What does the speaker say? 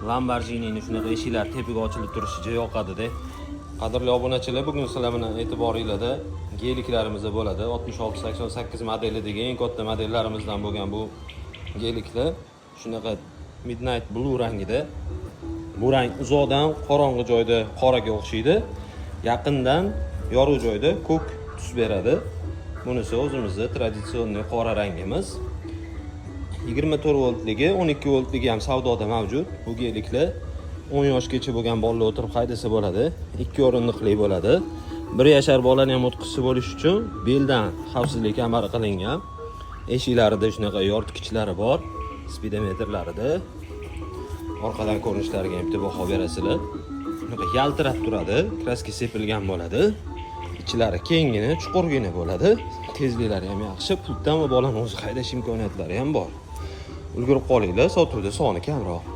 Lamborghini'ning shunaqa eshiklar tepiga ochilib turishi juda yoqadi-da. Qadrli obunachilar, bugun sizlar bilan e'tiboringizda geliklarimiz bo'ladi. 6688 modelidagi eng katta modellarimizdan bo'lgan bu geliklar shunaqa midnight blue rangida. Bu rang uzoqdan qorong'i joyda qoraga o'xshaydi, yaqindan yorug' joyda ko'k tus beradi. Bunisi o'zimizning traditsion qora rangimiz. 24 voltligi, 12 voltligi ham savdoda mavjud. Bu geliklar 10 yoshgacha bo'lgan bolalar o'tirib haydasa bo'ladi. 2 o'rindiqli bo'ladi. 1 yashar bolani ham o'tqizsa bo'lish uchun beldan xavfsizlik kamari qilingan. Eshiklarida shunaqa yoritgichlari bor, speedometrlarida. Orqadan ko'rinishlariga ham baho berasizlar. Shunaqa yaltirab turadi, kraska sepilgan bo'ladi. Ichlari kengina, chuqurgina bo'ladi. Tezliklari ham yaxshi, pultdan va bolani o'zi haydash imkoniyatlari ham bor. Ulgurib qolinglar, sotuvda soni kamroq.